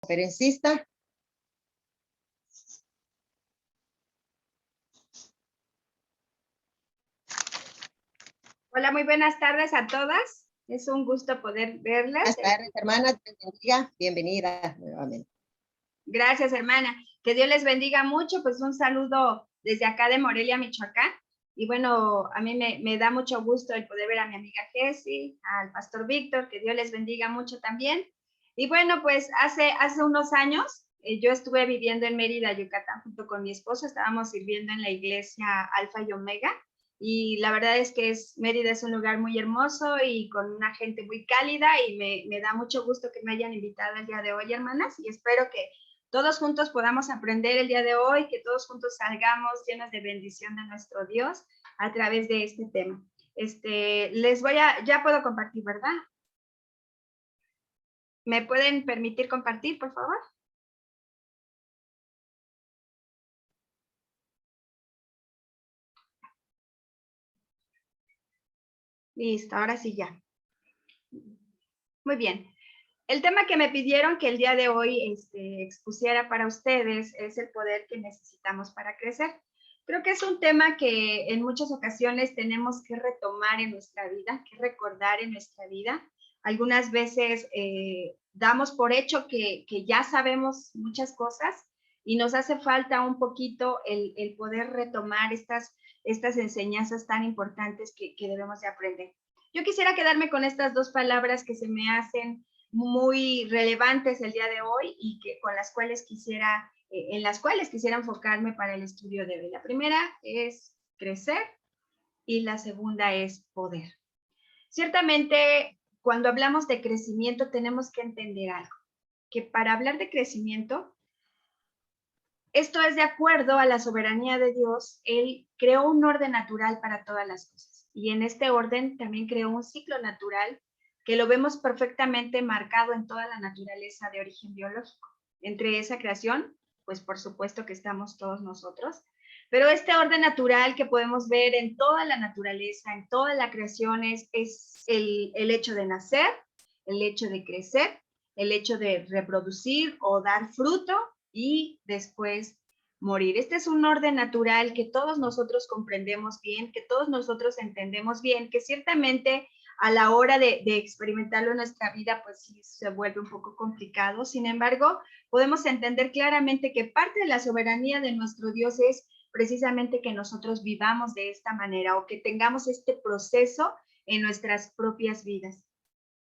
Conferencista. Hola, muy buenas tardes a todas. Es un gusto poder verlas. Buenas tardes, hermanas. Bienvenida nuevamente. Gracias, hermana. Que Dios les bendiga mucho. Pues un saludo desde acá de Morelia, Michoacán. Y bueno, a mí me da mucho gusto el poder ver a mi amiga Jessie, al pastor Víctor, que Dios les bendiga mucho también. Y bueno, pues hace unos años yo estuve viviendo en Mérida, Yucatán, junto con mi esposo. Estábamos sirviendo en la iglesia Alfa y Omega. Y la verdad es que Mérida es un lugar muy hermoso y con una gente muy cálida, y me da mucho gusto que me hayan invitado el día de hoy, hermanas, y espero que todos juntos podamos aprender el día de hoy, que todos juntos salgamos llenos de bendición de nuestro Dios a través de este tema. Ya puedo compartir, ¿verdad? ¿Me pueden permitir compartir, por favor? Listo, ahora sí ya. Muy bien. El tema que me pidieron que el día de hoy expusiera para ustedes es el poder que necesitamos para crecer. Creo que es un tema que en muchas ocasiones tenemos que retomar en nuestra vida, que recordar en nuestra vida. Algunas veces damos por hecho que ya sabemos muchas cosas y nos hace falta un poquito el poder retomar estas enseñanzas tan importantes que debemos de aprender. Yo quisiera quedarme con estas dos palabras que se me hacen muy relevantes el día de hoy y en las cuales quisiera enfocarme para el estudio de hoy. La primera es crecer y la segunda es poder. Ciertamente, cuando hablamos de crecimiento tenemos que entender algo, que para hablar de crecimiento, esto es de acuerdo a la soberanía de Dios. Él creó un orden natural para todas las cosas, y en este orden también creó un ciclo natural que lo vemos perfectamente marcado en toda la naturaleza de origen biológico. Entre esa creación, pues por supuesto que estamos todos nosotros, pero este orden natural que podemos ver en toda la naturaleza, en toda la creación, es el hecho de nacer, el hecho de crecer, el hecho de reproducir o dar fruto y después morir. Este es un orden natural que todos nosotros comprendemos bien, que todos nosotros entendemos bien, que ciertamente a la hora de experimentarlo en nuestra vida, pues sí se vuelve un poco complicado. Sin embargo, podemos entender claramente que parte de la soberanía de nuestro Dios es precisamente que nosotros vivamos de esta manera o que tengamos este proceso en nuestras propias vidas.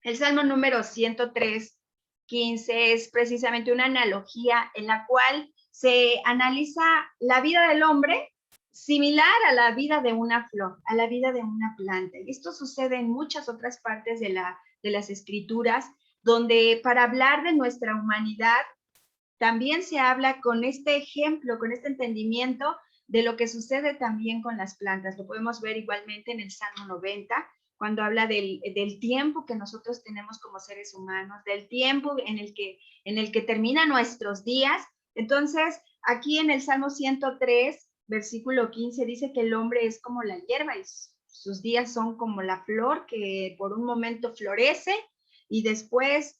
El Salmo número 103:15 es precisamente una analogía en la cual se analiza la vida del hombre similar a la vida de una flor, a la vida de una planta. Y esto sucede en muchas otras partes de las escrituras, donde para hablar de nuestra humanidad también se habla con este ejemplo, con este entendimiento de lo que sucede también con las plantas. Lo podemos ver igualmente en el Salmo 90, cuando habla del tiempo que nosotros tenemos como seres humanos, del tiempo en el que terminan nuestros días. Entonces, aquí en el Salmo 103, versículo 15, dice que el hombre es como la hierba y sus días son como la flor que por un momento florece y después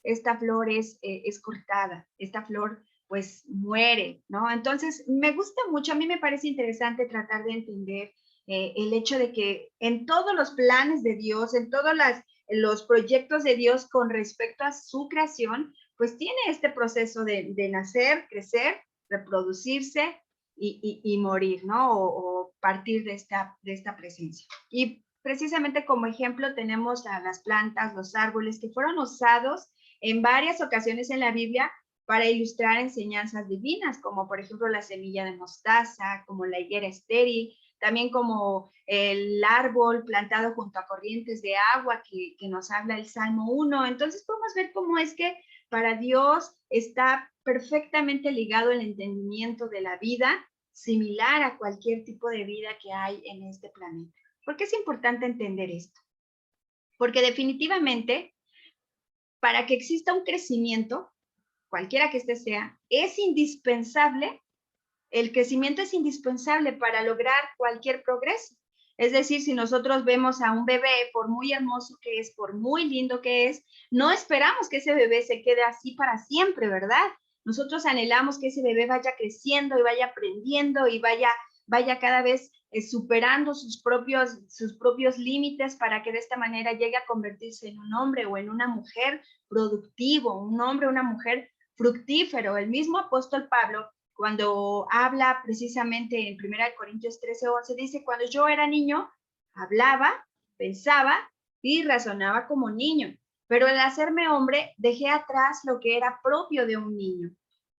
esta flor es cortada, esta flor pues muere, ¿no? Entonces, me gusta mucho, a mí me parece interesante tratar de entender el hecho de que en todos los planes de Dios, en todos los proyectos de Dios con respecto a su creación, pues tiene este proceso de nacer, crecer, reproducirse y morir, ¿no? O partir de esta presencia. Y precisamente como ejemplo tenemos a las plantas, los árboles que fueron usados en varias ocasiones en la Biblia para ilustrar enseñanzas divinas, como por ejemplo la semilla de mostaza, como la higuera estéril, también como el árbol plantado junto a corrientes de agua que nos habla el Salmo 1. Entonces podemos ver cómo es que para Dios está perfectamente ligado el entendimiento de la vida, similar a cualquier tipo de vida que hay en este planeta. ¿Por qué es importante entender esto? Porque definitivamente, para que exista un crecimiento, cualquiera que este sea, es indispensable, el crecimiento es indispensable para lograr cualquier progreso. Es decir, si nosotros vemos a un bebé, por muy hermoso que es, por muy lindo que es, no esperamos que ese bebé se quede así para siempre, ¿verdad? Nosotros anhelamos que ese bebé vaya creciendo y vaya aprendiendo y vaya cada vez superando sus propios límites para que de esta manera llegue a convertirse en un hombre o en una mujer productivo, un hombre o una mujer fructífero. El mismo apóstol Pablo, cuando habla precisamente en 1 Corintios 13:11, dice, cuando yo era niño, hablaba, pensaba y razonaba como niño, pero al hacerme hombre, dejé atrás lo que era propio de un niño.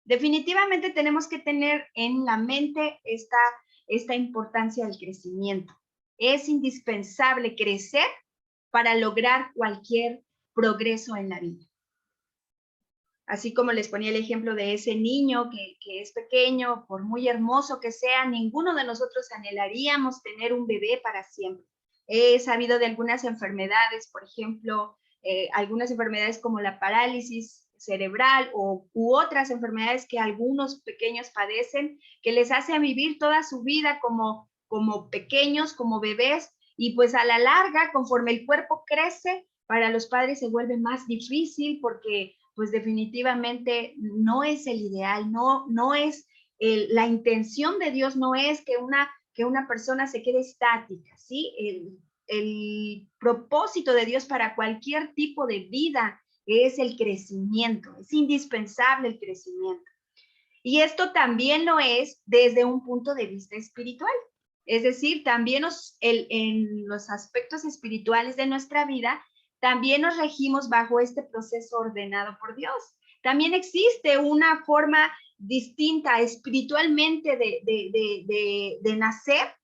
Definitivamente tenemos que tener en la mente esta importancia del crecimiento. Es indispensable crecer para lograr cualquier progreso en la vida. Así como les ponía el ejemplo de ese niño que es pequeño, por muy hermoso que sea, ninguno de nosotros anhelaríamos tener un bebé para siempre. He sabido de algunas enfermedades, por ejemplo, algunas enfermedades como la parálisis cerebral u otras enfermedades que algunos pequeños padecen, que les hacen vivir toda su vida como pequeños, como bebés, y pues a la larga, conforme el cuerpo crece, para los padres se vuelve más difícil porque pues definitivamente no es el ideal, no es la intención de Dios, no es que una persona se quede estática, ¿sí? El propósito de Dios para cualquier tipo de vida es el crecimiento, es indispensable el crecimiento. Y esto también lo es desde un punto de vista espiritual. Es decir, también en los aspectos espirituales de nuestra vida, también nos regimos bajo este proceso ordenado por Dios. También existe una forma distinta espiritualmente de nacer,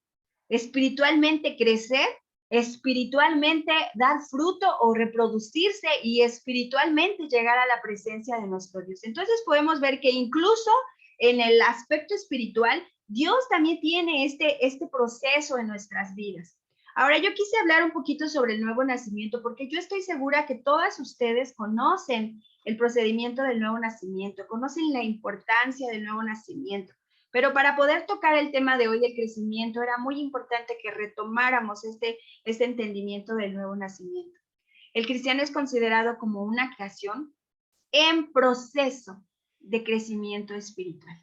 espiritualmente crecer, espiritualmente dar fruto o reproducirse y espiritualmente llegar a la presencia de nuestro Dios. Entonces podemos ver que incluso en el aspecto espiritual, Dios también tiene este proceso en nuestras vidas. Ahora, yo quise hablar un poquito sobre el nuevo nacimiento, porque yo estoy segura que todas ustedes conocen el procedimiento del nuevo nacimiento, conocen la importancia del nuevo nacimiento. Pero para poder tocar el tema de hoy, el crecimiento, era muy importante que retomáramos este entendimiento del nuevo nacimiento. El cristiano es considerado como una creación en proceso de crecimiento espiritual.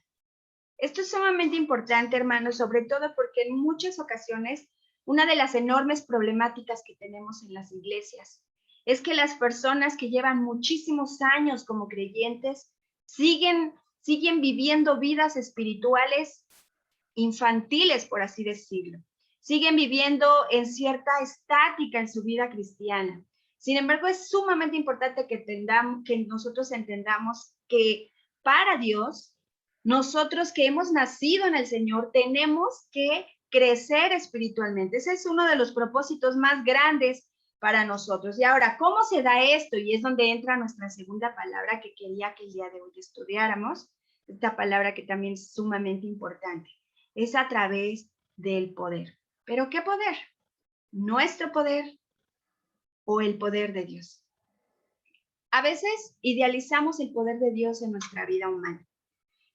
Esto es sumamente importante, hermanos, sobre todo porque en muchas ocasiones una de las enormes problemáticas que tenemos en las iglesias es que las personas que llevan muchísimos años como creyentes siguen viviendo vidas espirituales infantiles, por así decirlo. Siguen viviendo en cierta estática en su vida cristiana. Sin embargo, es sumamente importante que nosotros entendamos que para Dios, nosotros que hemos nacido en el Señor, tenemos que crecer espiritualmente. Ese es uno de los propósitos más grandes para nosotros. Y ahora, ¿cómo se da esto? Y es donde entra nuestra segunda palabra que quería que el día de hoy estudiáramos, esta palabra que también es sumamente importante. Es a través del poder. ¿Pero qué poder? ¿Nuestro poder o el poder de Dios? A veces idealizamos el poder de Dios en nuestra vida humana.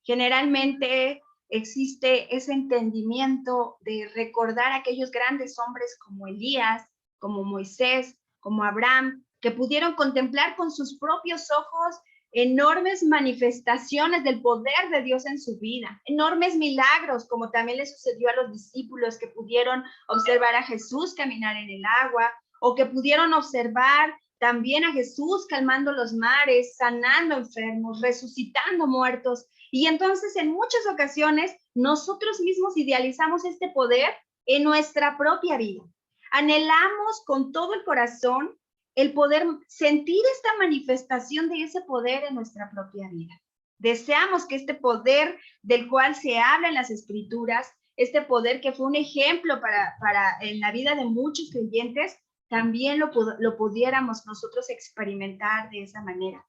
Generalmente existe ese entendimiento de recordar a aquellos grandes hombres como Elías, como Moisés, como Abraham, que pudieron contemplar con sus propios ojos enormes manifestaciones del poder de Dios en su vida, enormes milagros, como también le sucedió a los discípulos que pudieron observar a Jesús caminar en el agua, o que pudieron observar también a Jesús calmando los mares, sanando enfermos, resucitando muertos. Y entonces en muchas ocasiones nosotros mismos idealizamos este poder en nuestra propia vida. Anhelamos con todo el corazón el poder sentir esta manifestación de ese poder en nuestra propia vida. Deseamos que este poder del cual se habla en las Escrituras, este poder que fue un ejemplo para en la vida de muchos creyentes, también lo pudiéramos nosotros experimentar de esa manera.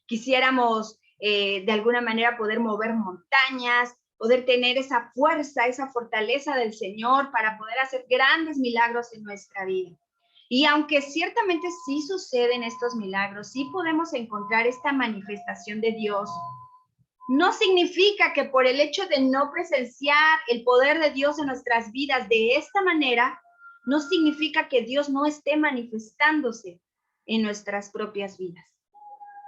Quisiéramos de alguna manera poder mover montañas, poder tener esa fuerza, esa fortaleza del Señor para poder hacer grandes milagros en nuestra vida. Y aunque ciertamente sí suceden estos milagros, sí podemos encontrar esta manifestación de Dios, no significa que por el hecho de no presenciar el poder de Dios en nuestras vidas de esta manera, no significa que Dios no esté manifestándose en nuestras propias vidas.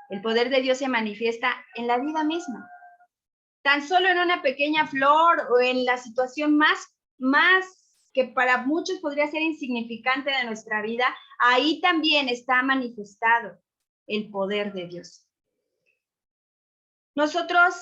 El poder de Dios se manifiesta en la vida misma. Tan solo en una pequeña flor o en la situación más que para muchos podría ser insignificante de nuestra vida, ahí también está manifestado el poder de Dios. Nosotros,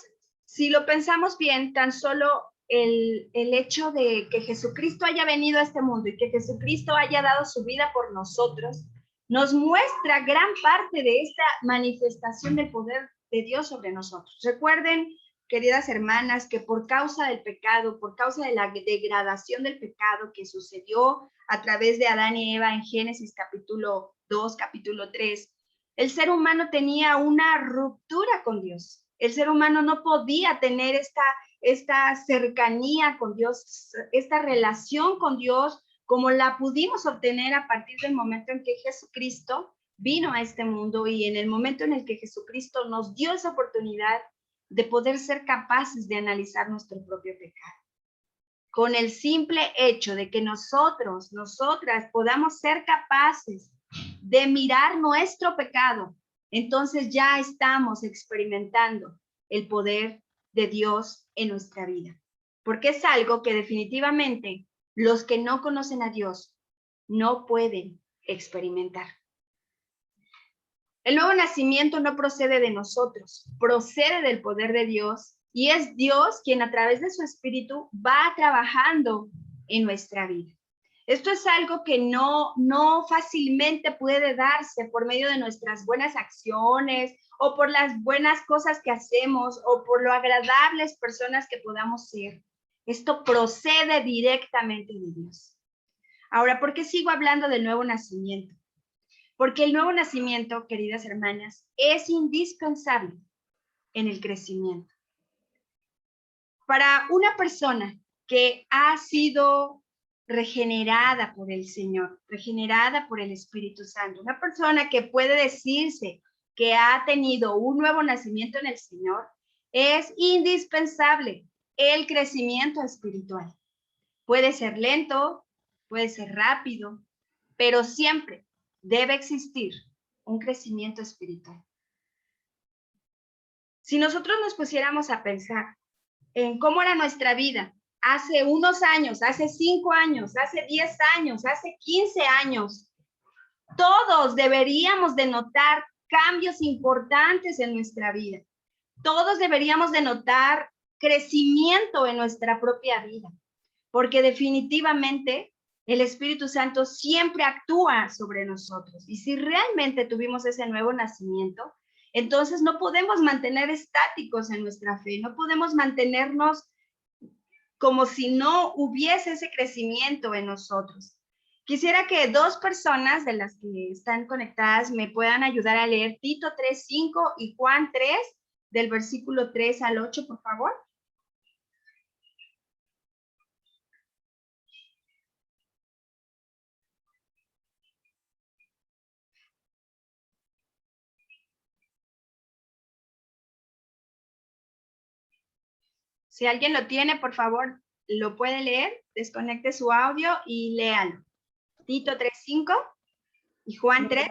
si lo pensamos bien, tan solo el hecho de que Jesucristo haya venido a este mundo y que Jesucristo haya dado su vida por nosotros, nos muestra gran parte de esta manifestación del poder de Dios sobre nosotros. Recuerden, queridas hermanas, que por causa del pecado, por causa de la degradación del pecado que sucedió a través de Adán y Eva en Génesis capítulo 2, capítulo 3, el ser humano tenía una ruptura con Dios. El ser humano no podía tener esta cercanía con Dios, esta relación con Dios, como la pudimos obtener a partir del momento en que Jesucristo vino a este mundo y en el momento en el que Jesucristo nos dio esa oportunidad de poder ser capaces de analizar nuestro propio pecado. Con el simple hecho de que nosotras podamos ser capaces de mirar nuestro pecado, entonces ya estamos experimentando el poder de Dios en nuestra vida. Porque es algo que definitivamente los que no conocen a Dios no pueden experimentar. El nuevo nacimiento no procede de nosotros, procede del poder de Dios y es Dios quien a través de su Espíritu va trabajando en nuestra vida. Esto es algo que no fácilmente puede darse por medio de nuestras buenas acciones o por las buenas cosas que hacemos o por lo agradables personas que podamos ser. Esto procede directamente de Dios. Ahora, ¿por qué sigo hablando del nuevo nacimiento? Porque el nuevo nacimiento, queridas hermanas, es indispensable en el crecimiento. Para una persona que ha sido regenerada por el Señor, regenerada por el Espíritu Santo, una persona que puede decirse que ha tenido un nuevo nacimiento en el Señor, es indispensable el crecimiento espiritual. Puede ser lento, puede ser rápido, pero siempre debe existir un crecimiento espiritual. Si nosotros nos pusiéramos a pensar en cómo era nuestra vida hace unos años, hace 5 años, hace 10 años, hace 15 años, todos deberíamos de notar cambios importantes en nuestra vida. Todos deberíamos de notar crecimiento en nuestra propia vida, porque definitivamente el Espíritu Santo siempre actúa sobre nosotros. Y si realmente tuvimos ese nuevo nacimiento, entonces no podemos mantener estáticos en nuestra fe, no podemos mantenernos como si no hubiese ese crecimiento en nosotros. Quisiera que 2 personas de las que están conectadas me puedan ayudar a leer Tito 3:5 y Juan 3, del versículo 3 al 8, por favor. Si alguien lo tiene, por favor, lo puede leer, desconecte su audio y léalo. Tito 3:5 y Juan 3.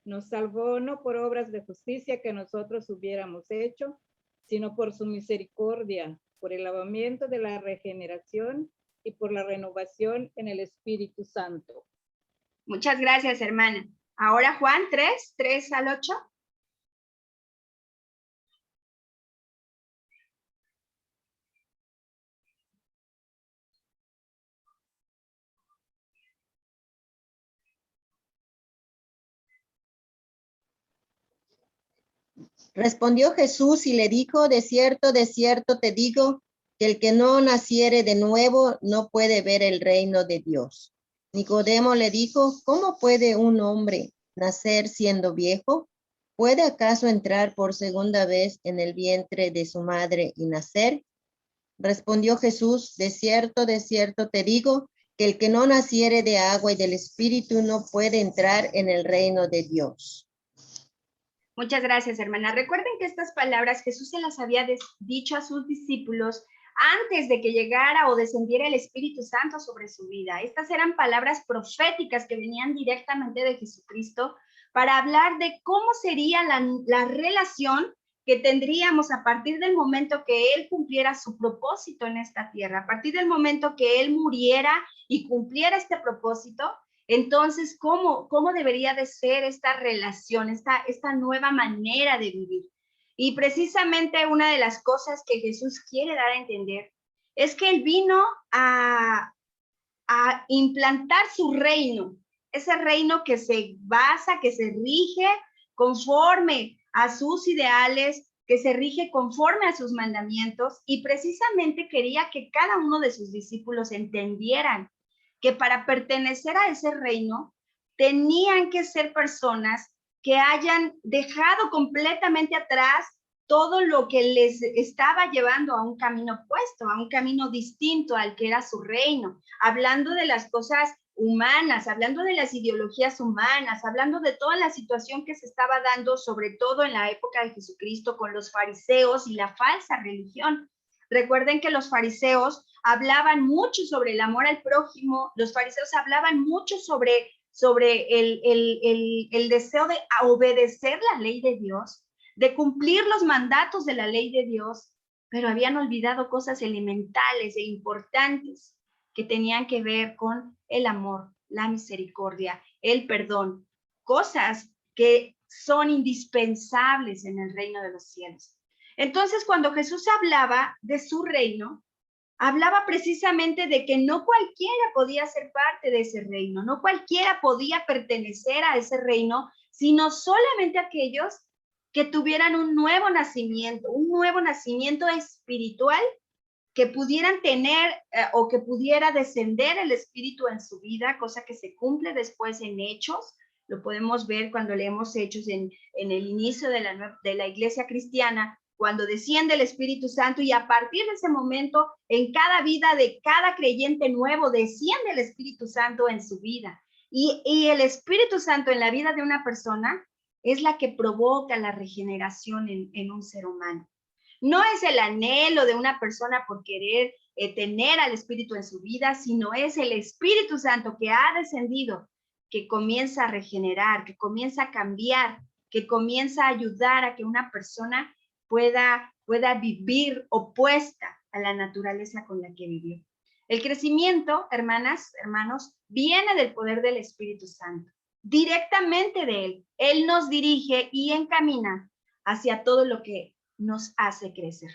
Nos salvó no por obras de justicia que nosotros hubiéramos hecho, sino por su misericordia, por el lavamiento de la regeneración y por la renovación en el Espíritu Santo. Muchas gracias, hermana. Ahora Juan 3 al 8. Respondió Jesús y le dijo, de cierto te digo, que el que no naciere de nuevo no puede ver el reino de Dios. Nicodemo le dijo, ¿cómo puede un hombre nacer siendo viejo? ¿Puede acaso entrar por segunda vez en el vientre de su madre y nacer? Respondió Jesús, de cierto te digo, que el que no naciere de agua y del Espíritu no puede entrar en el reino de Dios. Muchas gracias, hermana. Recuerden que estas palabras Jesús se las había dicho a sus discípulos antes de que llegara o descendiera el Espíritu Santo sobre su vida. Estas eran palabras proféticas que venían directamente de Jesucristo para hablar de cómo sería la relación que tendríamos a partir del momento que Él cumpliera su propósito en esta tierra, a partir del momento que Él muriera y cumpliera este propósito. Entonces, ¿cómo debería de ser esta relación, esta nueva manera de vivir? Y precisamente una de las cosas que Jesús quiere dar a entender es que Él vino a implantar su reino, ese reino que se basa, que se rige conforme a sus ideales, que se rige conforme a sus mandamientos, y precisamente quería que cada uno de sus discípulos entendieran que para pertenecer a ese reino tenían que ser personas que hayan dejado completamente atrás todo lo que les estaba llevando a un camino opuesto, a un camino distinto al que era su reino, hablando de las cosas humanas, hablando de las ideologías humanas, hablando de toda la situación que se estaba dando, sobre todo en la época de Jesucristo, con los fariseos y la falsa religión. Recuerden que los fariseos hablaban mucho sobre el amor al prójimo, los fariseos hablaban mucho sobre el deseo de obedecer la ley de Dios, de cumplir los mandatos de la ley de Dios, pero habían olvidado cosas elementales e importantes que tenían que ver con el amor, la misericordia, el perdón, cosas que son indispensables en el reino de los cielos. Entonces, cuando Jesús hablaba de su reino, hablaba precisamente de que no cualquiera podía ser parte de ese reino, no cualquiera podía pertenecer a ese reino, sino solamente aquellos que tuvieran un nuevo nacimiento espiritual, que pudieran tener o que pudiera descender el Espíritu en su vida, cosa que se cumple después en Hechos. Lo podemos ver cuando leemos Hechos en el inicio de la iglesia cristiana, cuando desciende el Espíritu Santo, y a partir de ese momento, en cada vida de cada creyente nuevo, desciende el Espíritu Santo en su vida. Y el Espíritu Santo en la vida de una persona es la que provoca la regeneración en un ser humano. No es el anhelo de una persona por querer tener al Espíritu en su vida, sino es el Espíritu Santo que ha descendido, que comienza a regenerar, que comienza a cambiar, que comienza a ayudar a que una persona pueda vivir opuesta a la naturaleza con la que vivió. El crecimiento, hermanas, hermanos, viene del poder del Espíritu Santo, directamente de Él. Él nos dirige y encamina hacia todo lo que nos hace crecer.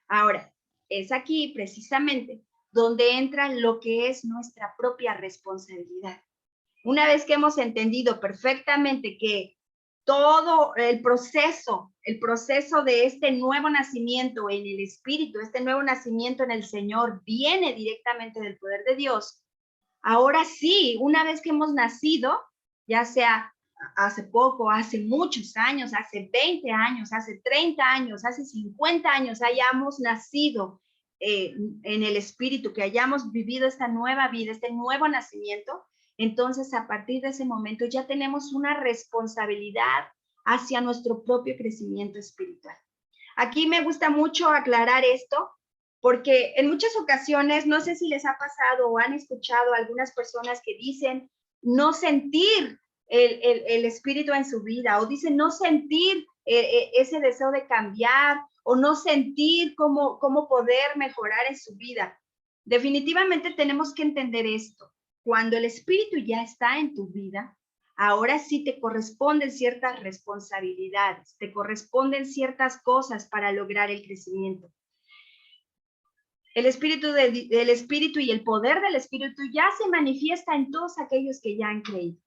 Ahora, es aquí precisamente donde entra lo que es nuestra propia responsabilidad. Una vez que hemos entendido perfectamente que todo el proceso de este nuevo nacimiento en el Espíritu, este nuevo nacimiento en el Señor, viene directamente del poder de Dios. Ahora sí, una vez que hemos nacido, ya sea hace poco, hace muchos años, hace 20 años, hace 30 años, hace 50 años, hayamos nacido en el Espíritu, que hayamos vivido esta nueva vida, este nuevo nacimiento, entonces a partir de ese momento ya tenemos una responsabilidad hacia nuestro propio crecimiento espiritual. Aquí me gusta mucho aclarar esto, porque en muchas ocasiones, no sé si les ha pasado o han escuchado a algunas personas que dicen no sentir el Espíritu en su vida, o dicen no sentir ese deseo de cambiar, o no sentir cómo poder mejorar en su vida. Definitivamente tenemos que entender esto. Cuando el Espíritu ya está en tu vida, ahora sí te corresponden ciertas responsabilidades, te corresponden ciertas cosas para lograr el crecimiento. El Espíritu y el poder del Espíritu ya se manifiesta en todos aquellos que ya han creído.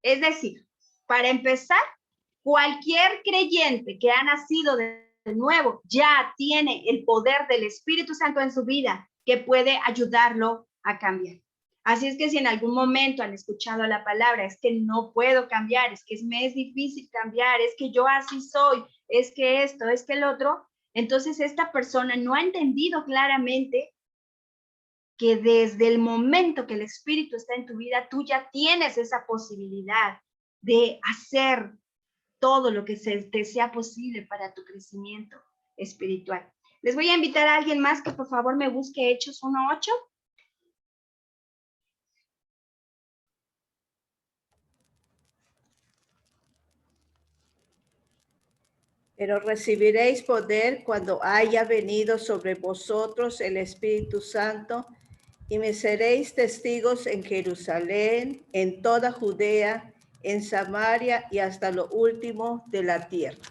Es decir, para empezar, cualquier creyente que ha nacido de nuevo ya tiene el poder del Espíritu Santo en su vida que puede ayudarlo a cambiar. Así es que si en algún momento han escuchado la palabra, es que no puedo cambiar, es que me es difícil cambiar, es que yo así soy, es que esto, es que el otro, entonces esta persona no ha entendido claramente que desde el momento que el Espíritu está en tu vida, tú ya tienes esa posibilidad de hacer todo lo que te sea posible para tu crecimiento espiritual. Les voy a invitar a alguien más que por favor me busque Hechos 1:8. Pero recibiréis poder cuando haya venido sobre vosotros el Espíritu Santo, y me seréis testigos en Jerusalén, en toda Judea, en Samaria y hasta lo último de la tierra.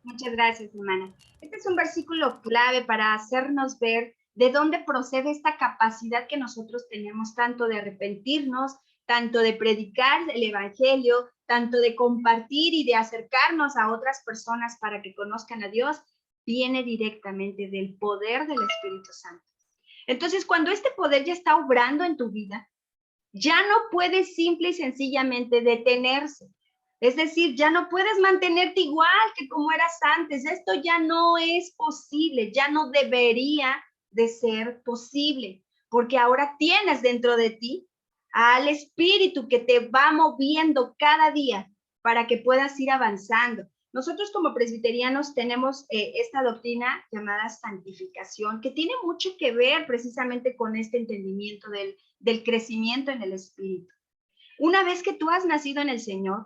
Muchas gracias, hermana. Este es un versículo clave para hacernos ver de dónde procede esta capacidad que nosotros tenemos, tanto de arrepentirnos, tanto de predicar el evangelio, tanto de compartir y de acercarnos a otras personas para que conozcan a Dios, viene directamente del poder del Espíritu Santo. Entonces, cuando este poder ya está obrando en tu vida, ya no puede simple y sencillamente detenerse. Es decir, ya no puedes mantenerte igual que como eras antes. Esto ya no es posible, ya no debería de ser posible, porque ahora tienes dentro de ti al Espíritu que te va moviendo cada día para que puedas ir avanzando. Nosotros como presbiterianos tenemos esta doctrina llamada santificación, que tiene mucho que ver precisamente con este entendimiento del crecimiento en el Espíritu. Una vez que tú has nacido en el Señor,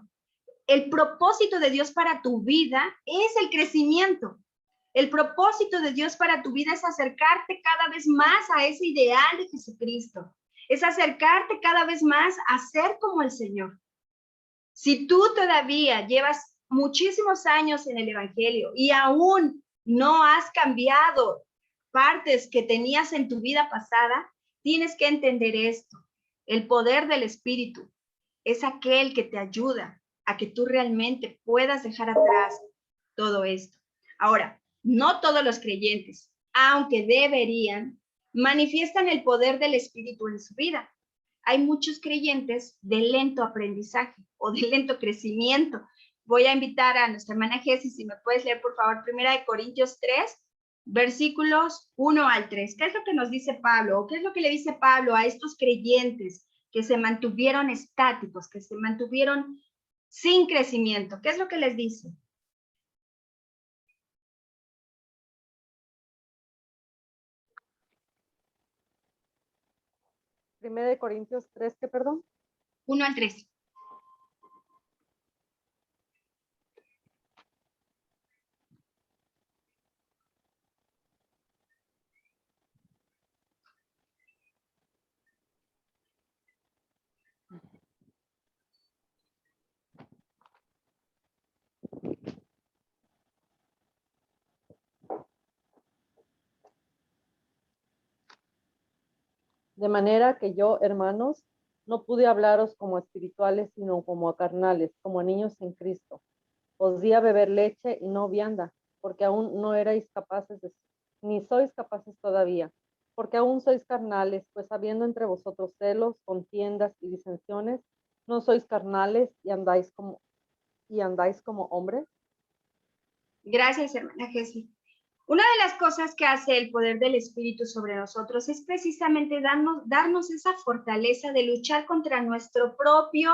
el propósito de Dios para tu vida es el crecimiento. El propósito de Dios para tu vida es acercarte cada vez más a ese ideal de Jesucristo. Es acercarte cada vez más a ser como el Señor. Si tú todavía llevas muchísimos años en el Evangelio y aún no has cambiado partes que tenías en tu vida pasada, tienes que entender esto. El poder del Espíritu es aquel que te ayuda a que tú realmente puedas dejar atrás todo esto. Ahora, no todos los creyentes, aunque deberían, manifiestan el poder del Espíritu en su vida. Hay muchos creyentes de lento aprendizaje o de lento crecimiento. Voy a invitar a nuestra hermana Jessie, si me puedes leer, por favor, 1 Corintios 3, versículos 1 al 3. ¿Qué es lo que nos dice Pablo? ¿O qué es lo que le dice Pablo a estos creyentes que se mantuvieron estáticos, que se mantuvieron sin crecimiento? ¿Qué es lo que les dice? 1 Corintios 3, ¿qué, perdón? 1 al 3. De manera que yo, hermanos, no pude hablaros como a espirituales, sino como a carnales, como a niños en Cristo. Os di a beber leche y no vianda, porque aún no erais capaces ni sois capaces todavía, porque aún sois carnales, pues habiendo entre vosotros celos, contiendas y disensiones, no sois carnales y andáis como hombres. Gracias, hermana Jessie. Una de las cosas que hace el poder del Espíritu sobre nosotros es precisamente darnos esa fortaleza de luchar contra nuestro propio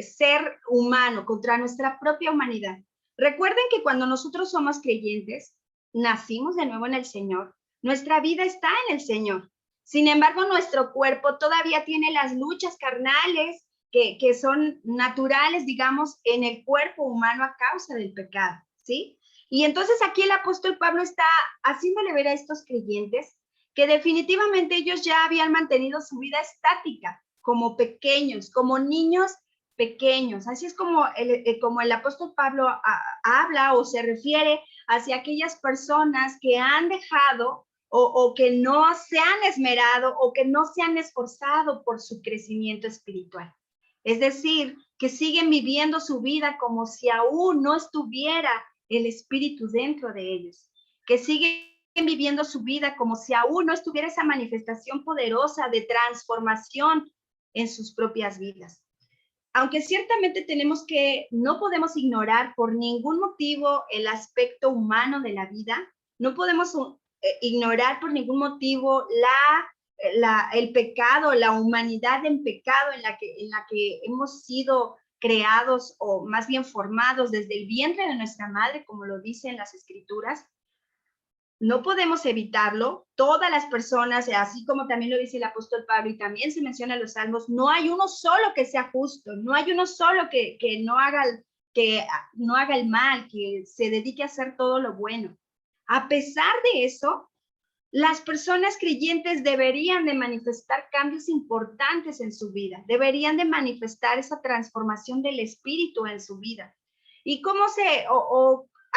ser humano, contra nuestra propia humanidad. Recuerden que cuando nosotros somos creyentes, nacimos de nuevo en el Señor, nuestra vida está en el Señor. Sin embargo, nuestro cuerpo todavía tiene las luchas carnales que son naturales, digamos, en el cuerpo humano a causa del pecado, ¿sí? Y entonces aquí el apóstol Pablo está haciéndole ver a estos creyentes que definitivamente ellos ya habían mantenido su vida estática, como pequeños, como niños pequeños. Así es como el apóstol Pablo habla o se refiere hacia aquellas personas que han dejado o que no se han esmerado o que no se han esforzado por su crecimiento espiritual. Es decir, que siguen viviendo su vida como si aún no estuviera el Espíritu dentro de ellos, que siguen viviendo su vida como si aún no estuviera esa manifestación poderosa de transformación en sus propias vidas. Aunque ciertamente no podemos ignorar por ningún motivo el aspecto humano de la vida, no podemos ignorar por ningún motivo el pecado, la humanidad en pecado en la que hemos sido creados o más bien formados desde el vientre de nuestra madre, como lo dicen las escrituras. no podemos evitarlo. Todas las personas, así como también lo dice el apóstol Pablo y también se menciona en los Salmos, no hay uno solo que sea justo, no hay uno solo que no haga el mal, que se dedique a hacer todo lo bueno. A pesar de eso, las personas creyentes deberían de manifestar cambios importantes en su vida, deberían de manifestar esa transformación del espíritu en su vida. ¿Y cómo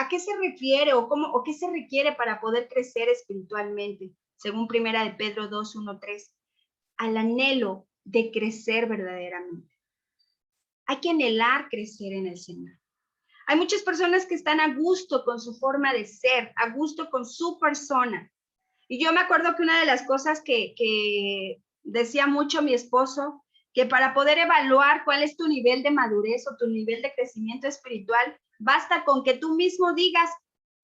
a qué se refiere o qué se requiere para poder crecer espiritualmente? Según Primera de Pedro 2, 1, 3, al anhelo de crecer verdaderamente. Hay que anhelar crecer en el Señor. Hay muchas personas que están a gusto con su forma de ser, a gusto con su persona. Y yo me acuerdo que una de las cosas que decía mucho mi esposo, que para poder evaluar cuál es tu nivel de madurez o tu nivel de crecimiento espiritual, basta con que tú mismo digas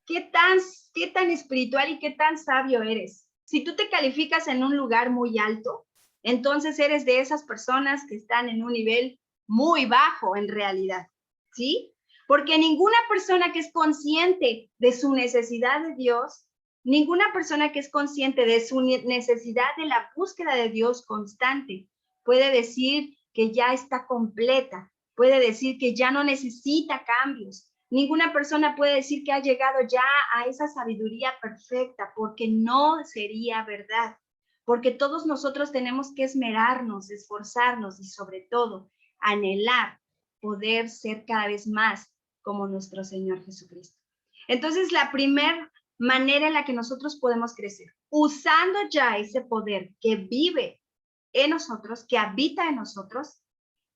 qué tan espiritual y qué tan sabio eres. Si tú te calificas en un lugar muy alto, entonces eres de esas personas que están en un nivel muy bajo en realidad, ¿sí? Porque ninguna persona que es consciente de su necesidad de Dios, ninguna persona que es consciente de su necesidad de la búsqueda de Dios constante puede decir que ya está completa, puede decir que ya no necesita cambios. Ninguna persona puede decir que ha llegado ya a esa sabiduría perfecta, porque no sería verdad. Porque todos nosotros tenemos que esmerarnos, esforzarnos y sobre todo anhelar poder ser cada vez más como nuestro Señor Jesucristo. Entonces, la primera manera en la que nosotros podemos crecer, usando ya ese poder que vive en nosotros, que habita en nosotros,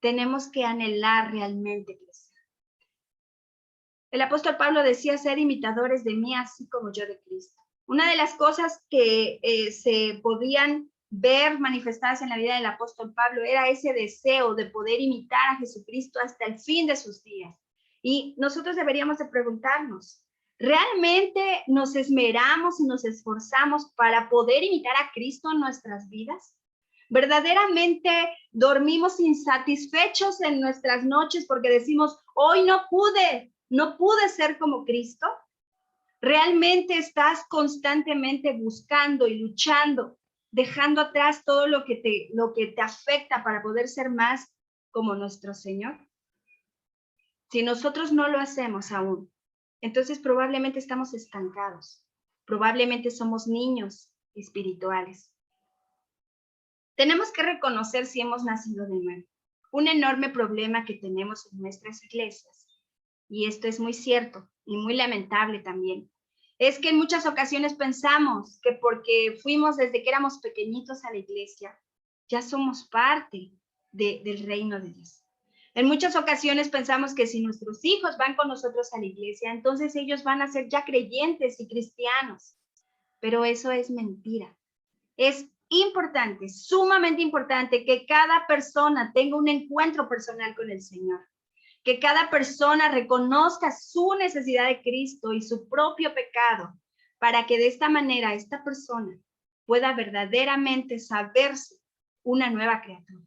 tenemos que anhelar realmente crecer. El apóstol Pablo decía ser imitadores de mí, así como yo de Cristo. Una de las cosas que se podían ver manifestadas en la vida del apóstol Pablo era ese deseo de poder imitar a Jesucristo hasta el fin de sus días. Y nosotros deberíamos de preguntarnos, ¿realmente nos esmeramos y nos esforzamos para poder imitar a Cristo en nuestras vidas? ¿Verdaderamente dormimos insatisfechos en nuestras noches porque decimos, hoy no pude ser como Cristo? ¿Realmente estás constantemente buscando y luchando, dejando atrás todo lo que te afecta para poder ser más como nuestro Señor? Si nosotros no lo hacemos aún, entonces probablemente estamos estancados. Probablemente somos niños espirituales. Tenemos que reconocer si hemos nacido de nuevo. Un enorme problema que tenemos en nuestras iglesias, y esto es muy cierto y muy lamentable también, es que en muchas ocasiones pensamos que porque fuimos desde que éramos pequeñitos a la iglesia, ya somos parte del reino de Dios. En muchas ocasiones pensamos que si nuestros hijos van con nosotros a la iglesia, entonces ellos van a ser ya creyentes y cristianos. Pero eso es mentira. Es importante, sumamente importante, que cada persona tenga un encuentro personal con el Señor. Que cada persona reconozca su necesidad de Cristo y su propio pecado, para que de esta manera esta persona pueda verdaderamente saberse una nueva criatura.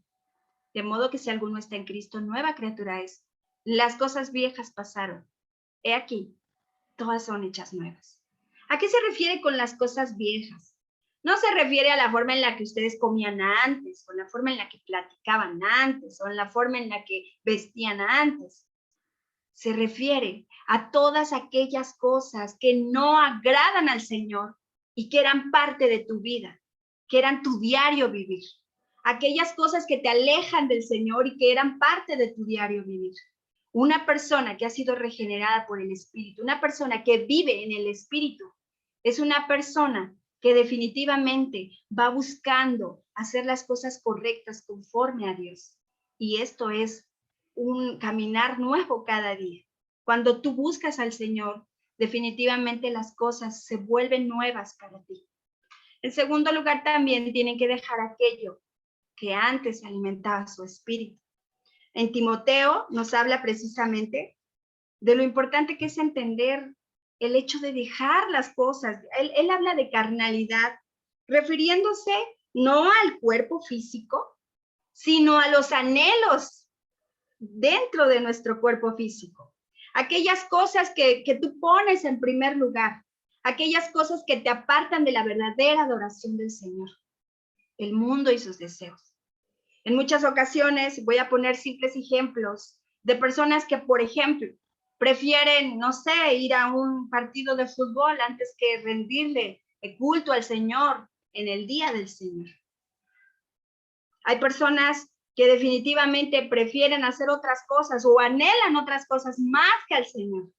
De modo que si alguno está en Cristo, nueva criatura es. Las cosas viejas pasaron. He aquí, todas son hechas nuevas. ¿A qué se refiere con las cosas viejas? No se refiere a la forma en la que ustedes comían antes, o la forma en la que platicaban antes, o en la forma en la que vestían antes. Se refiere a todas aquellas cosas que no agradan al Señor y que eran parte de tu vida, que eran tu diario vivir. Aquellas cosas que te alejan del Señor y que eran parte de tu diario vivir. Una persona que ha sido regenerada por el Espíritu, una persona que vive en el Espíritu, es una persona que definitivamente va buscando hacer las cosas correctas conforme a Dios. Y esto es un caminar nuevo cada día. Cuando tú buscas al Señor, definitivamente las cosas se vuelven nuevas para ti. En segundo lugar, también tienen que dejar aquello que antes alimentaba su espíritu. En Timoteo nos habla precisamente de lo importante que es entender el hecho de dejar las cosas. Él habla de carnalidad, refiriéndose no al cuerpo físico, sino a los anhelos dentro de nuestro cuerpo físico. Aquellas cosas que tú pones en primer lugar, aquellas cosas que te apartan de la verdadera adoración del Señor, el mundo y sus deseos. En muchas ocasiones voy a poner simples ejemplos de personas que, por ejemplo, prefieren, no sé, ir a un partido de fútbol antes que rendirle el culto al Señor en el día del Señor. Hay personas que definitivamente prefieren hacer otras cosas o anhelan otras cosas más que al Señor.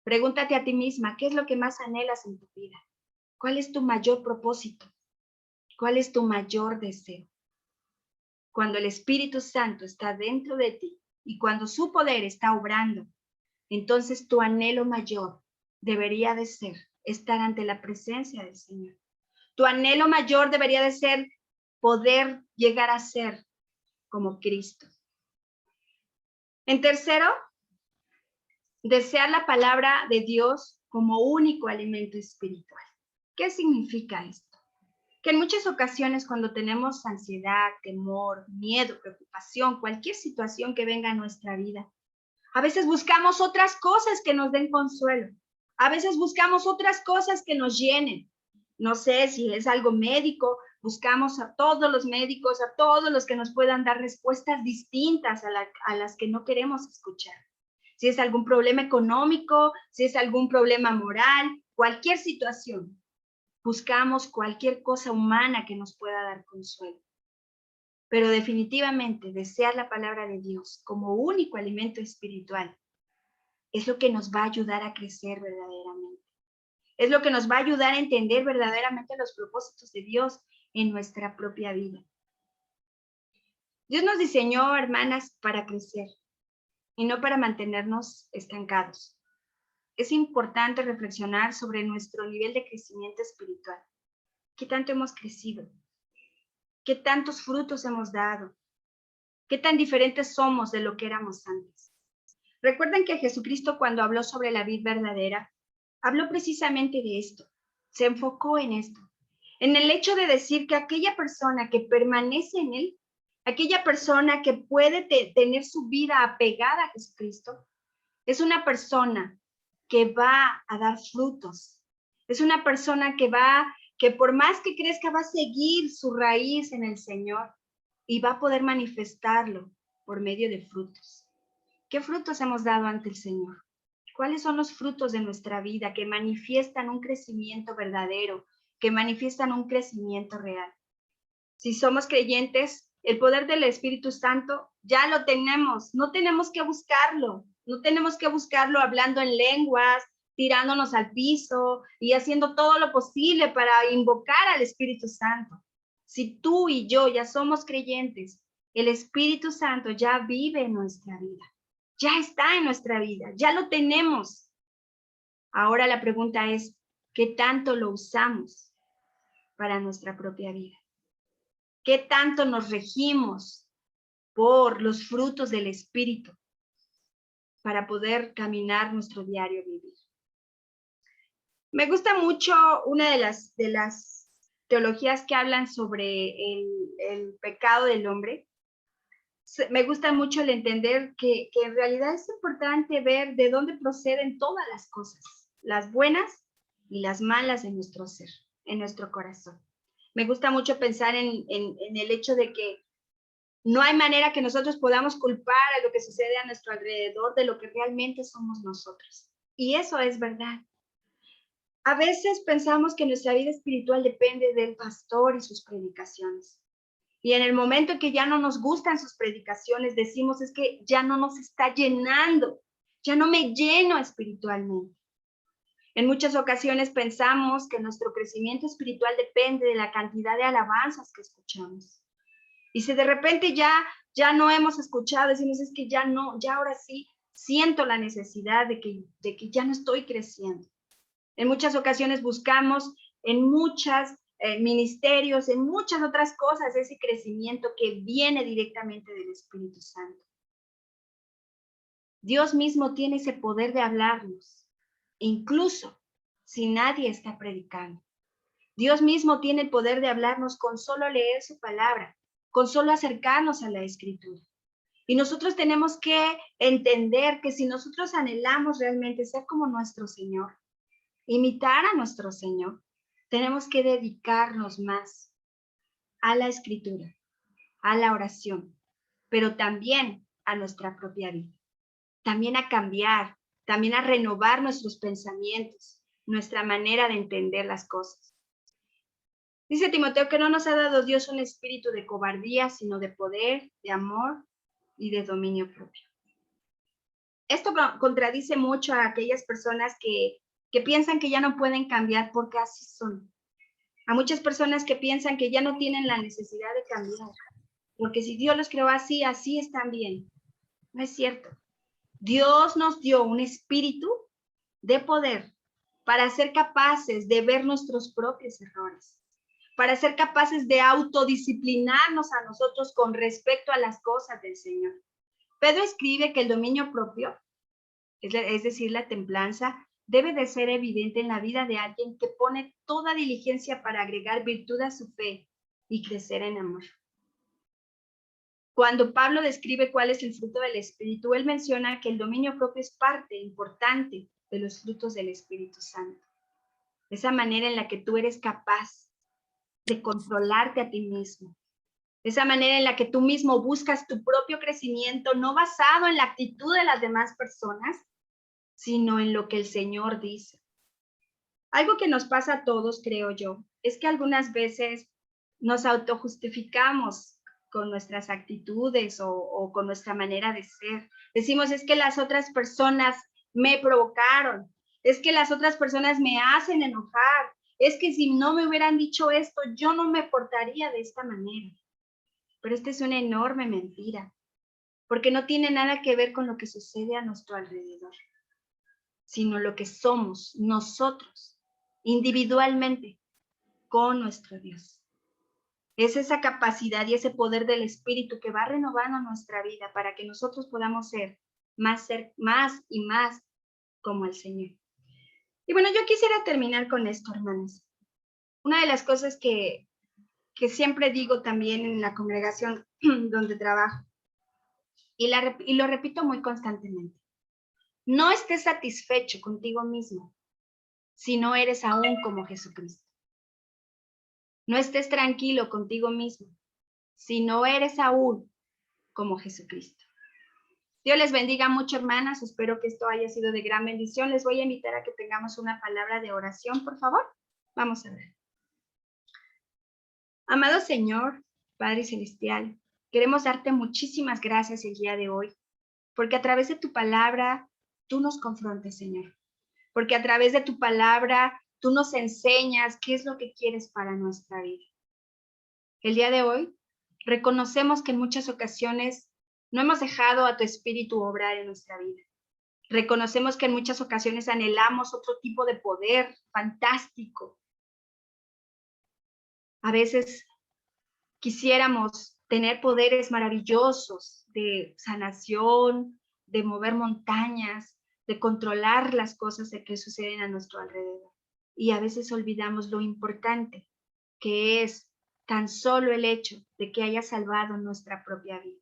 Pregúntate a ti misma, ¿qué es lo que más anhelas en tu vida? ¿Cuál es tu mayor propósito? ¿Cuál es tu mayor deseo? Cuando el Espíritu Santo está dentro de ti y cuando su poder está obrando, entonces tu anhelo mayor debería de ser estar ante la presencia del Señor. Tu anhelo mayor debería de ser poder llegar a ser como Cristo. En tercero, desear la palabra de Dios como único alimento espiritual. ¿Qué significa esto? Que en muchas ocasiones cuando tenemos ansiedad, temor, miedo, preocupación, cualquier situación que venga a nuestra vida, a veces buscamos otras cosas que nos den consuelo. A veces buscamos otras cosas que nos llenen. No sé si es algo médico, buscamos a todos los médicos, a todos los que nos puedan dar respuestas distintas a las que no queremos escuchar. Si es algún problema económico, si es algún problema moral, cualquier situación, buscamos cualquier cosa humana que nos pueda dar consuelo. Pero definitivamente desear la palabra de Dios como único alimento espiritual es lo que nos va a ayudar a crecer verdaderamente. Es lo que nos va a ayudar a entender verdaderamente los propósitos de Dios en nuestra propia vida. Dios nos diseñó, hermanas, para crecer y no para mantenernos estancados. Es importante reflexionar sobre nuestro nivel de crecimiento espiritual. ¿Qué tanto hemos crecido? ¿Qué tantos frutos hemos dado? ¿Qué tan diferentes somos de lo que éramos antes? Recuerden que Jesucristo, cuando habló sobre la vid verdadera, habló precisamente de esto. Se enfocó en esto, en el hecho de decir que aquella persona que permanece en él, aquella persona que puede tener su vida apegada a Jesucristo, es una persona que va a dar frutos. Es una persona que por más que crezca, va a seguir su raíz en el Señor y va a poder manifestarlo por medio de frutos. ¿Qué frutos hemos dado ante el Señor? ¿Cuáles son los frutos de nuestra vida que manifiestan un crecimiento verdadero, que manifiestan un crecimiento real? Si somos creyentes, el poder del Espíritu Santo ya lo tenemos, no tenemos que buscarlo, no tenemos que buscarlo hablando en lenguas, tirándonos al piso y haciendo todo lo posible para invocar al Espíritu Santo. Si tú y yo ya somos creyentes, el Espíritu Santo ya vive en nuestra vida, ya está en nuestra vida, ya lo tenemos. Ahora la pregunta es, ¿qué tanto lo usamos para nuestra propia vida? ¿Qué tanto nos regimos por los frutos del Espíritu para poder caminar nuestro diario vivir? Me gusta mucho una de las teologías que hablan sobre el pecado del hombre. Me gusta mucho el entender que en realidad es importante ver de dónde proceden todas las cosas, las buenas y las malas de nuestro ser, en nuestro corazón. Me gusta mucho pensar en el hecho de que no hay manera que nosotros podamos culpar a lo que sucede a nuestro alrededor de lo que realmente somos nosotros. Y eso es verdad. A veces pensamos que nuestra vida espiritual depende del pastor y sus predicaciones. Y en el momento en que ya no nos gustan sus predicaciones, decimos es que ya no nos está llenando, ya no me lleno espiritualmente. En muchas ocasiones pensamos que nuestro crecimiento espiritual depende de la cantidad de alabanzas que escuchamos. Y si de repente ya no hemos escuchado, decimos es que ya no, ya ahora sí siento la necesidad de que ya no estoy creciendo. En muchas ocasiones buscamos en muchos ministerios, en muchas otras cosas, ese crecimiento que viene directamente del Espíritu Santo. Dios mismo tiene ese poder de hablarnos, incluso si nadie está predicando. Dios mismo tiene el poder de hablarnos con solo leer su palabra, con solo acercarnos a la Escritura. Y nosotros tenemos que entender que si nosotros anhelamos realmente ser como nuestro Señor, imitar a nuestro Señor, tenemos que dedicarnos más a la escritura, a la oración, pero también a nuestra propia vida, también a cambiar, también a renovar nuestros pensamientos, nuestra manera de entender las cosas. Dice Timoteo que no nos ha dado Dios un espíritu de cobardía, sino de poder, de amor y de dominio propio. Esto contradice mucho a aquellas personas que piensan que ya no pueden cambiar porque así son. A muchas personas que piensan que ya no tienen la necesidad de cambiar, porque si Dios los creó así, así están bien. No es cierto. Dios nos dio un espíritu de poder para ser capaces de ver nuestros propios errores, para ser capaces de autodisciplinarnos a nosotros con respecto a las cosas del Señor. Pedro escribe que el dominio propio, es decir, la templanza, debe de ser evidente en la vida de alguien que pone toda diligencia para agregar virtud a su fe y crecer en amor. Cuando Pablo describe cuál es el fruto del Espíritu, él menciona que el dominio propio es parte importante de los frutos del Espíritu Santo. Esa manera en la que tú eres capaz de controlarte a ti mismo. Esa manera en la que tú mismo buscas tu propio crecimiento, no basado en la actitud de las demás personas, sino en lo que el Señor dice. Algo que nos pasa a todos, creo yo, es que algunas veces nos autojustificamos con nuestras actitudes o con nuestra manera de ser. Decimos, es que las otras personas me provocaron, es que las otras personas me hacen enojar, es que si no me hubieran dicho esto, yo no me portaría de esta manera. Pero esta es una enorme mentira, porque no tiene nada que ver con lo que sucede a nuestro alrededor, sino lo que somos nosotros, individualmente, con nuestro Dios. Es esa capacidad y ese poder del Espíritu que va renovando nuestra vida para que nosotros podamos ser más y más como el Señor. Y bueno, yo quisiera terminar con esto, hermanos. Una de las cosas que siempre digo también en la congregación donde trabajo, y lo repito muy constantemente, no estés satisfecho contigo mismo si no eres aún como Jesucristo. No estés tranquilo contigo mismo si no eres aún como Jesucristo. Dios les bendiga mucho, hermanas. Espero que esto haya sido de gran bendición. Les voy a invitar a que tengamos una palabra de oración, por favor. Vamos a ver. Amado Señor, Padre Celestial, queremos darte muchísimas gracias el día de hoy, porque a través de tu palabra tú nos confrontes, Señor. Porque a través de tu palabra tú nos enseñas qué es lo que quieres para nuestra vida. El día de hoy reconocemos que en muchas ocasiones no hemos dejado a tu espíritu obrar en nuestra vida. Reconocemos que en muchas ocasiones anhelamos otro tipo de poder fantástico. A veces quisiéramos tener poderes maravillosos de sanación, de mover montañas, de controlar las cosas que suceden a nuestro alrededor. Y a veces olvidamos lo importante que es tan solo el hecho de que haya salvado nuestra propia vida.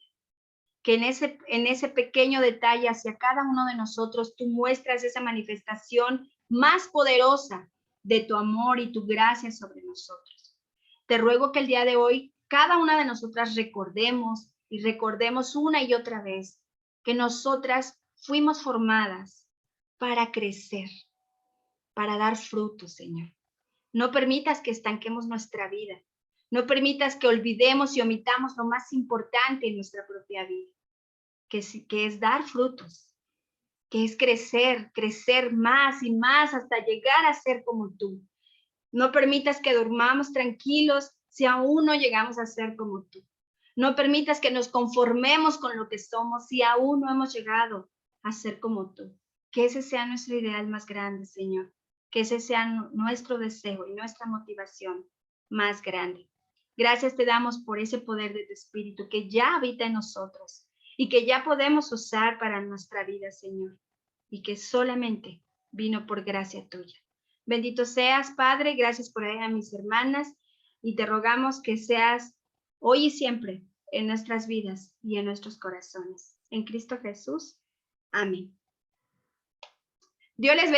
Que en ese pequeño detalle hacia cada uno de nosotros tú muestras esa manifestación más poderosa de tu amor y tu gracia sobre nosotros. Te ruego que el día de hoy cada una de nosotras recordemos y recordemos una y otra vez que nosotras fuimos formadas para crecer, para dar frutos, Señor. No permitas que estanquemos nuestra vida. No permitas que olvidemos y omitamos lo más importante en nuestra propia vida, que es dar frutos, que es crecer más y más hasta llegar a ser como tú. No permitas que durmamos tranquilos si aún no llegamos a ser como tú. No permitas que nos conformemos con lo que somos si aún no hemos llegado a ser como tú. Que ese sea nuestro ideal más grande, Señor. Que ese sea nuestro deseo y nuestra motivación más grande. Gracias te damos por ese poder de tu Espíritu que ya habita en nosotros y que ya podemos usar para nuestra vida, Señor, y que solamente vino por gracia tuya. Bendito seas, Padre, gracias por ahí a mis hermanas y te rogamos que seas hoy y siempre en nuestras vidas y en nuestros corazones. En Cristo Jesús. Amén. Dios les bendiga.